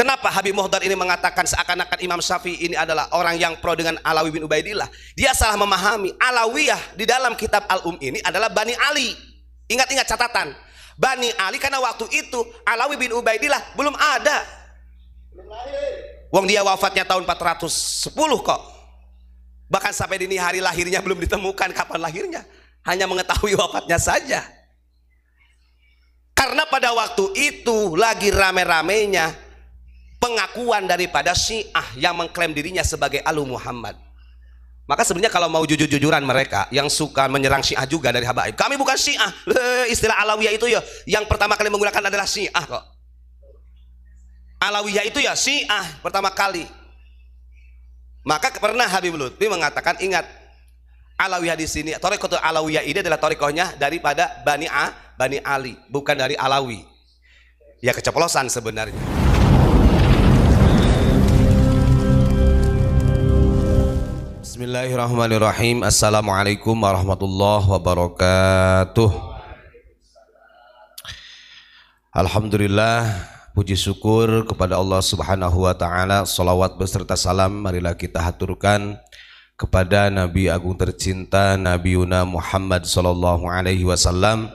Kenapa Habib Muhdar ini mengatakan seakan-akan Imam Syafi'i ini adalah orang yang pro dengan Alawi bin Ubaidillah? Dia salah memahami. Alawiyah di dalam kitab Al-Um ini adalah Bani Ali. Ingat-ingat catatan, Bani Ali, karena waktu itu Alawi bin Ubaidillah belum ada. Wong dia wafatnya tahun 410 kok. Bahkan sampai dini hari lahirnya belum ditemukan kapan lahirnya. Hanya mengetahui wafatnya saja. Karena pada waktu itu lagi rame-ramenya pengakuan daripada Syiah yang mengklaim dirinya sebagai Alu Muhammad. Maka sebenarnya kalau mau jujur-jujuran mereka yang suka menyerang Syiah juga dari habaib, kami bukan Syiah. Istilah Alawiyah itu ya yang pertama kali menggunakan adalah Syiah kok. Alawiyah itu ya Syiah pertama kali. Maka pernah Habib Lutfi mengatakan, ingat, Alawiyah di sini, thariqatul Alawiyah ini adalah thariqahnya daripada Bani Ali, bukan dari Alawi. Ya keceplosan sebenarnya. Bismillahirrahmanirrahim. Assalamualaikum warahmatullahi wabarakatuh. Alhamdulillah, puji syukur kepada Allah Subhanahu wa taala. Shalawat beserta salam marilah kita haturkan kepada Nabi agung tercinta Nabi Yuna Muhammad sallallahu alaihi wasallam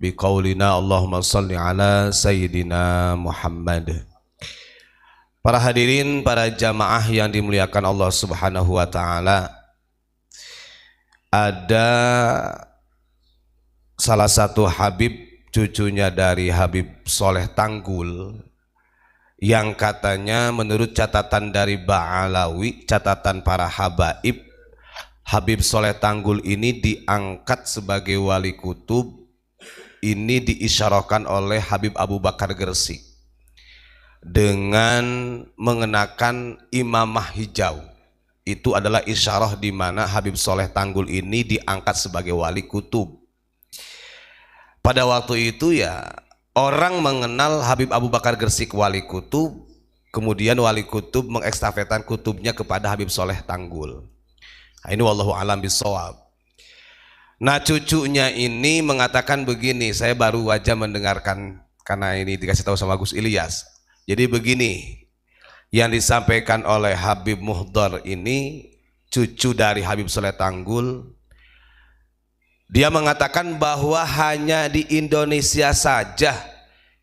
biqaulina Allahumma shalli ala sayyidina Muhammad. Para hadirin, para jamaah yang dimuliakan Allah Subhanahu wa taala, ada salah satu Habib, cucunya dari Habib Soleh Tanggul, yang katanya menurut catatan dari Ba'alawi, catatan para habaib, Habib Soleh Tanggul ini diangkat sebagai wali kutub. Ini diisyarahkan oleh Habib Abu Bakar Gresik dengan mengenakan imamah hijau. Itu adalah isyarah di mana Habib Soleh Tanggul ini diangkat sebagai wali kutub. Pada waktu itu ya orang mengenal Habib Abu Bakar Gresik wali kutub, kemudian wali kutub mengekstafetan kutubnya kepada Habib Soleh Tanggul. Nah, ini wallahu alam bisawab. Nah, cucunya ini mengatakan begini, saya baru aja mendengarkan karena ini dikasih tahu sama Gus Ilyas. Jadi begini, yang disampaikan oleh Habib Muhdar ini, cucu dari Habib Soleh Tanggul, dia mengatakan bahwa hanya di Indonesia saja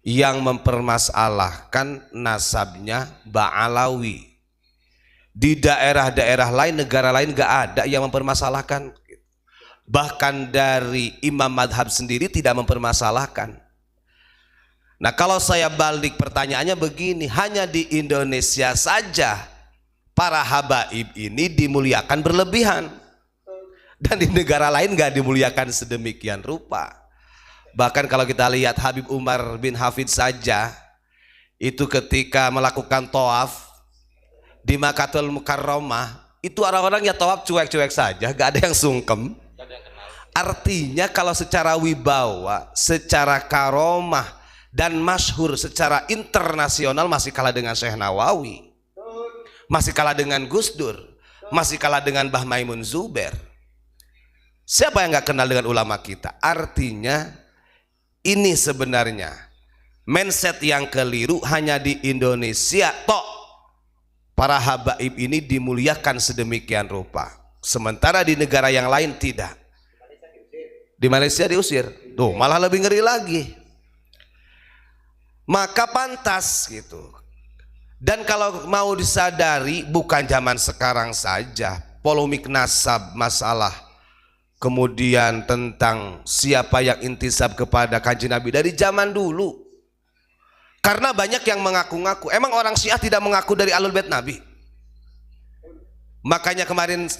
yang mempermasalahkan nasabnya Ba'alawi. Di daerah-daerah lain, negara lain gak ada yang mempermasalahkan. Bahkan dari imam madhab sendiri tidak mempermasalahkan. Nah, kalau saya balik pertanyaannya begini, hanya di Indonesia saja para habaib ini dimuliakan berlebihan, dan di negara lain gak dimuliakan sedemikian rupa. Bahkan kalau kita lihat Habib Umar bin Hafid saja, itu ketika melakukan tawaf di Makkatul Mukarramah, itu orang-orang ya tawaf cuek-cuek saja, gak ada yang sungkem. Artinya kalau secara wibawa, secara karomah, dan masyhur secara internasional masih kalah dengan Syekh Nawawi, masih kalah dengan Gus Dur, masih kalah dengan Mbah Maimun Zubair. Siapa yang gak kenal dengan ulama kita? Artinya ini sebenarnya mindset yang keliru. Hanya di Indonesia tok para habaib ini dimuliakan sedemikian rupa, sementara di negara yang lain tidak. Di Malaysia diusir, tuh malah lebih ngeri lagi. Maka pantas gitu. Dan kalau mau disadari, bukan zaman sekarang saja polemik nasab, masalah kemudian tentang siapa yang intisab kepada Kanjeng Nabi dari zaman dulu. Karena banyak yang mengaku-ngaku. Emang orang Syiah tidak mengaku dari Ahlul Bait Nabi? Makanya kemarin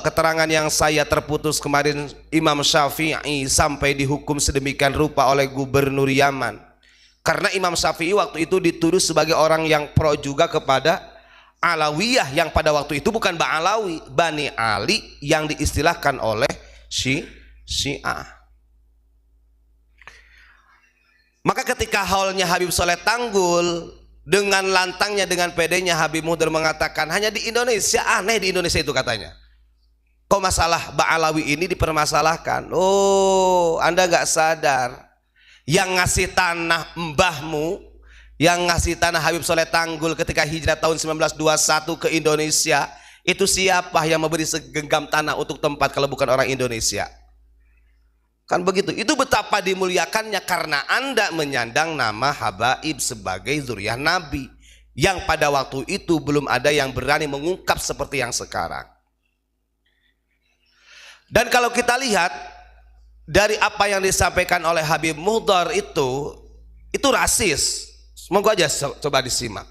keterangan yang saya terputus kemarin, Imam Syafi'i sampai dihukum sedemikian rupa oleh Gubernur Yaman. Karena Imam Syafi'i waktu itu dituduh sebagai orang yang pro juga kepada Alawiyah, yang pada waktu itu bukan Ba'alawi, Bani Ali yang diistilahkan oleh Syiah. Maka ketika haulnya Habib Soleh Tanggul dengan lantangnya, dengan pedenya Habib Muhdar mengatakan hanya di Indonesia, aneh di Indonesia itu katanya. Kok masalah Ba'alawi ini dipermasalahkan? Oh, Anda gak sadar, yang ngasih tanah mbahmu Yang ngasih tanah Habib Soleh Tanggul ketika hijrah tahun 1921 ke Indonesia, itu siapa yang memberi segenggam tanah untuk tempat kalau bukan orang Indonesia? Kan begitu. Itu betapa dimuliakannya karena Anda menyandang nama habaib sebagai zuriyah Nabi, yang pada waktu itu belum ada yang berani mengungkap seperti yang sekarang. Dan kalau kita lihat dari apa yang disampaikan oleh Habib Muhdar itu rasis. Semoga aja coba disimak.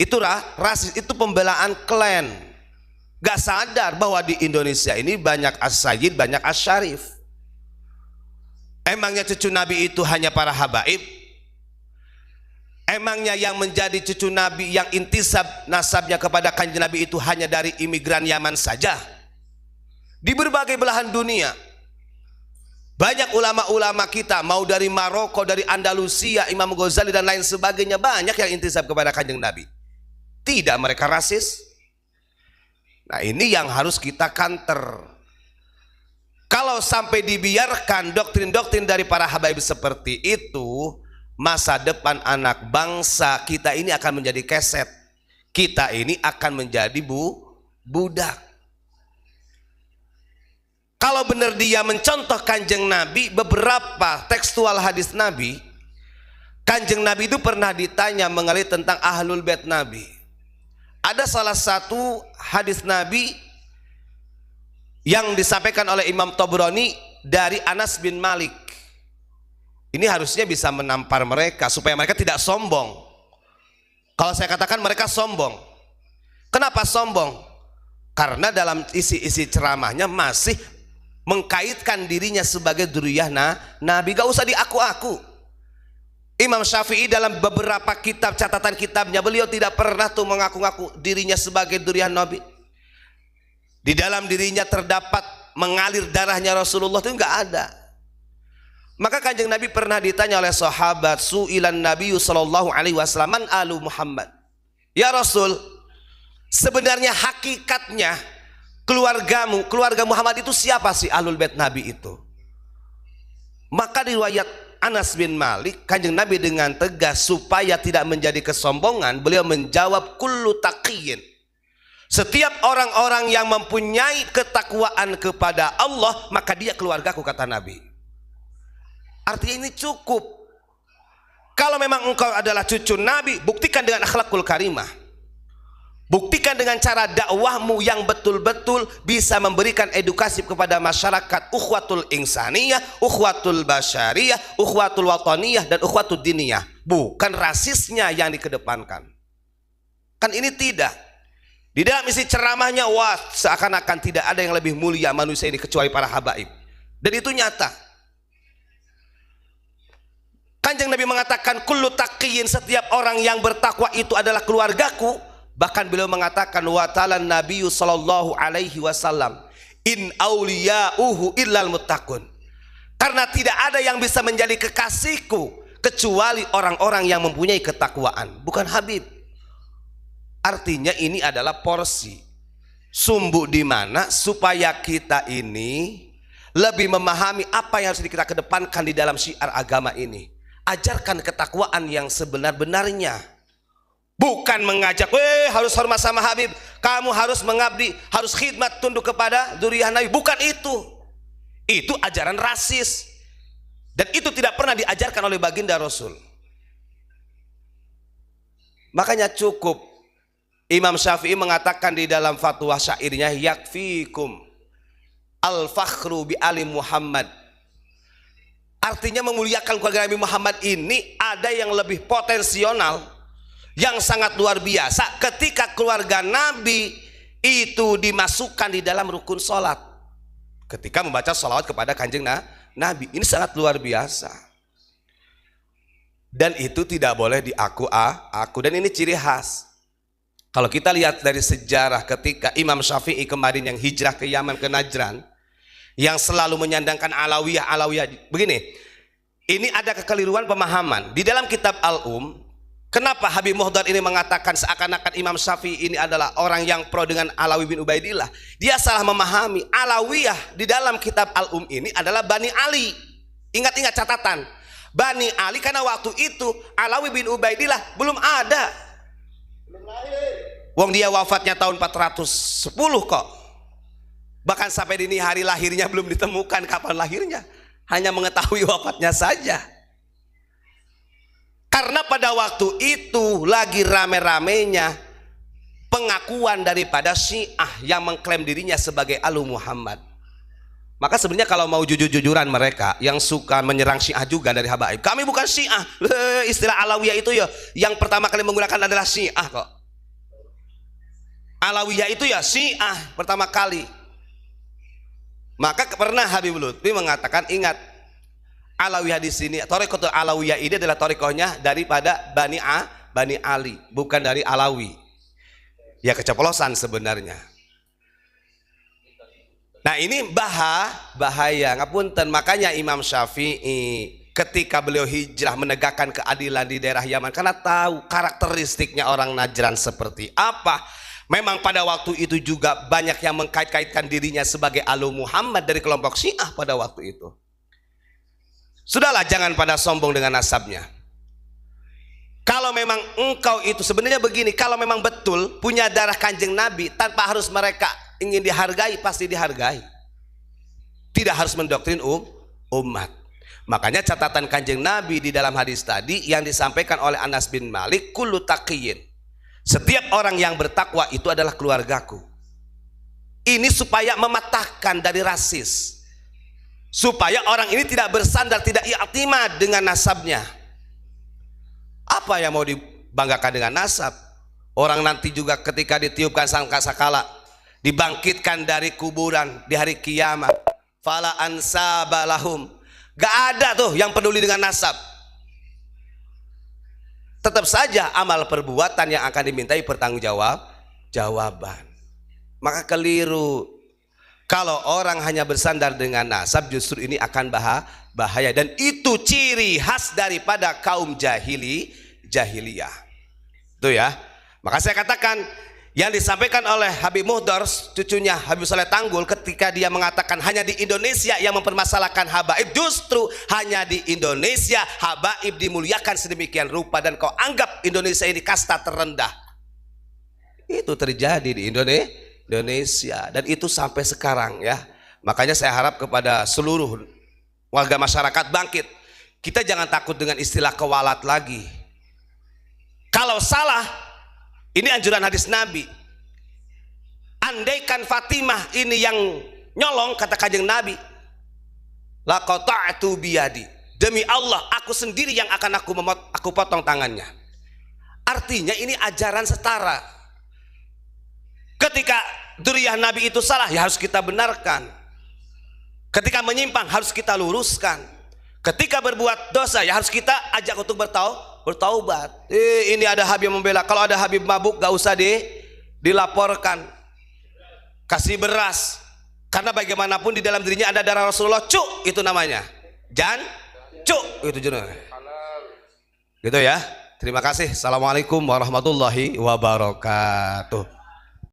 Itu rasis, itu pembelaan klan. Gak sadar bahwa di Indonesia ini banyak as-sayyid, banyak as-syarif. Emangnya cucu Nabi itu hanya para habaib? Emangnya yang menjadi cucu Nabi yang intisab nasabnya kepada kanjeng Nabi itu hanya dari imigran Yaman saja? Di berbagai belahan dunia banyak ulama-ulama kita, mau dari Maroko, dari Andalusia, Imam Ghazali dan lain sebagainya, banyak yang intisab kepada kanjeng Nabi. Tidak mereka rasis. Nah, ini yang harus kita counter. Kalau sampai dibiarkan doktrin-doktrin dari para habaib seperti itu, masa depan anak bangsa kita ini akan menjadi keset. Kita ini akan menjadi budak. Kalau benar dia mencontoh kanjeng Nabi, beberapa tekstual hadis Nabi, kanjeng Nabi itu pernah ditanya mengenai tentang ahlul bait Nabi. Ada salah satu hadis Nabi yang disampaikan oleh Imam Tabrani dari Anas bin Malik. Ini harusnya bisa menampar mereka supaya mereka tidak sombong. Kalau saya katakan mereka sombong. Kenapa sombong? Karena dalam isi-isi ceramahnya masih mengkaitkan dirinya sebagai dzurriyyah Nabi. Gak usah diaku-aku. Imam Syafi'i dalam beberapa kitab, catatan kitabnya, beliau tidak pernah tuh mengaku-ngaku dirinya sebagai dzurriyyah Nabi. Di dalam dirinya terdapat mengalir darahnya Rasulullah, itu enggak ada. Maka kanjeng Nabi pernah ditanya oleh sahabat, su'ilan Nabi sallallahu alaihi wasallam man alu Muhammad. Ya Rasul, sebenarnya hakikatnya keluargamu, keluarga Muhammad itu siapa sih ahlul bait Nabi itu? Maka riwayat Anas bin Malik, kanjeng Nabi dengan tegas supaya tidak menjadi kesombongan, beliau menjawab kullu taqiyyin. Setiap orang-orang yang mempunyai ketakwaan kepada Allah, maka dia keluargaku, kata Nabi. Artinya ini cukup. Kalau memang engkau adalah cucu Nabi, buktikan dengan akhlakul karimah. Buktikan dengan cara dakwahmu yang betul-betul bisa memberikan edukasi kepada masyarakat, ukhwatul insaniyah, ukhwatul basyariyah, ukhwatul wataniyah, dan ukhwatul diniyah. Bukan rasisnya yang dikedepankan. Kan ini tidak. Di dalam isi ceramahnya, wah, seakan-akan tidak ada yang lebih mulia manusia ini kecuali para habaib. Dan itu nyata. Kanjeng Nabi mengatakan kullu taqiyyin, setiap orang yang bertakwa itu adalah keluargaku. Bahkan beliau mengatakan wa ta'ala Nabi sallallahu alaihi wasallam in auliya'uhu illal muttaqun. Karena tidak ada yang bisa menjadi kekasihku kecuali orang-orang yang mempunyai ketakwaan, bukan Habib. Artinya ini adalah porsi sumbu di mana supaya kita ini lebih memahami apa yang harus kita kedepankan di dalam syiar agama ini. Ajarkan ketakwaan yang sebenar-benarnya. Bukan mengajak, harus hormat sama Habib, kamu harus mengabdi, harus khidmat tunduk kepada dzurriyyah Nabi. Bukan itu. Itu ajaran rasis. Dan itu tidak pernah diajarkan oleh baginda Rasul. Makanya cukup Imam Syafi'i mengatakan di dalam fatwa syairnya, yakfikum al-fakhru bi ali Muhammad. Artinya memuliakan keluarga Nabi Muhammad ini ada yang lebih potensial, yang sangat luar biasa ketika keluarga Nabi itu dimasukkan di dalam rukun sholat ketika membaca sholawat kepada kanjeng Nabi. Ini sangat luar biasa dan itu tidak boleh diaku-aku, dan ini ciri khas. Kalau kita lihat dari sejarah ketika Imam Syafi'i kemarin yang hijrah ke Yaman, ke Najran, yang selalu menyandangkan Alawiyah, begini, ini ada kekeliruan pemahaman di dalam kitab Al-Um. Kenapa Habib Muhdar ini mengatakan seakan-akan Imam Syafi'i ini adalah orang yang pro dengan Alawi bin Ubaidillah? Dia salah memahami. Alawiyah di dalam kitab Al-Um ini adalah Bani Ali. Ingat-ingat catatan. Bani Ali karena waktu itu Alawi bin Ubaidillah belum ada. Wong dia wafatnya tahun 410 kok. Bahkan sampai dini hari lahirnya belum ditemukan kapan lahirnya. Hanya mengetahui wafatnya saja. Karena pada waktu itu lagi rame-ramenya pengakuan daripada Syiah yang mengklaim dirinya sebagai Alu Muhammad. Maka sebenarnya kalau mau jujur-jujuran mereka yang suka menyerang Syiah juga dari habaib, kami bukan Syiah. Istilah Alawiyah itu ya yang pertama kali menggunakan adalah Syiah kok. Alawiyah itu ya Syiah pertama kali. Maka pernah Habib Lutfi mengatakan, ingat Alawiyah di sini, thariqatul Alawiyah ini adalah thariqahnya daripada Bani Ali, bukan dari Alawi. Ya keceplosan sebenarnya. Nah ini bahaya, ngapunten. Makanya Imam Syafi'i ketika beliau hijrah menegakkan keadilan di daerah Yaman, karena tahu karakteristiknya orang Najran seperti apa. Memang pada waktu itu juga banyak yang mengkait-kaitkan dirinya sebagai Alu Muhammad dari kelompok Syiah pada waktu itu. Sudahlah, jangan pada sombong dengan nasabnya. Kalau memang engkau itu sebenarnya begini, kalau memang betul punya darah Kanjeng Nabi, tanpa harus mereka ingin dihargai, pasti dihargai. Tidak harus mendoktrin umat. Makanya catatan Kanjeng Nabi di dalam hadis tadi yang disampaikan oleh Anas bin Malik, kullu taqiyyin, setiap orang yang bertakwa itu adalah keluargaku. Ini supaya mematahkan dari rasis, supaya orang ini tidak bersandar, tidak i'timad dengan nasabnya. Apa yang mau dibanggakan dengan nasab? Orang nanti juga ketika ditiupkan sangkakala, dibangkitkan dari kuburan di hari kiamat, fala ansabalahum, gak ada tuh yang peduli dengan nasab. Tetap saja amal perbuatan yang akan dimintai pertanggungjawaban. Maka keliru kalau orang hanya bersandar dengan nasab, justru ini akan bahaya, dan itu ciri khas daripada kaum jahiliyah. Itu ya. Maka saya katakan yang disampaikan oleh Habib Muhdar, cucunya Habib Soleh Tanggul, ketika dia mengatakan hanya di Indonesia yang mempermasalahkan habaib, justru hanya di Indonesia habaib dimuliakan sedemikian rupa dan kau anggap Indonesia ini kasta terendah. Itu terjadi di Indonesia dan itu sampai sekarang ya. Makanya saya harap kepada seluruh warga masyarakat bangkit. Kita jangan takut dengan istilah kewalat lagi. Kalau salah, ini anjuran hadis Nabi. Andaikan Fatimah ini yang nyolong, kata Kanjeng Nabi, la qata'tu biyadi, demi Allah aku sendiri yang akan aku potong tangannya. Artinya ini ajaran setara. Ketika dzurriyyah Nabi itu salah, ya harus kita benarkan. Ketika menyimpang harus kita luruskan. Ketika berbuat dosa, ya harus kita ajak untuk bertaubat. Ini ada Habib membela. Kalau ada Habib mabuk, gak usah dilaporkan. Kasih beras. Karena bagaimanapun di dalam dirinya ada darah Rasulullah. Cuk, itu namanya. Cuk, itu jenuh. Gitu ya. Terima kasih. Assalamualaikum warahmatullahi wabarakatuh.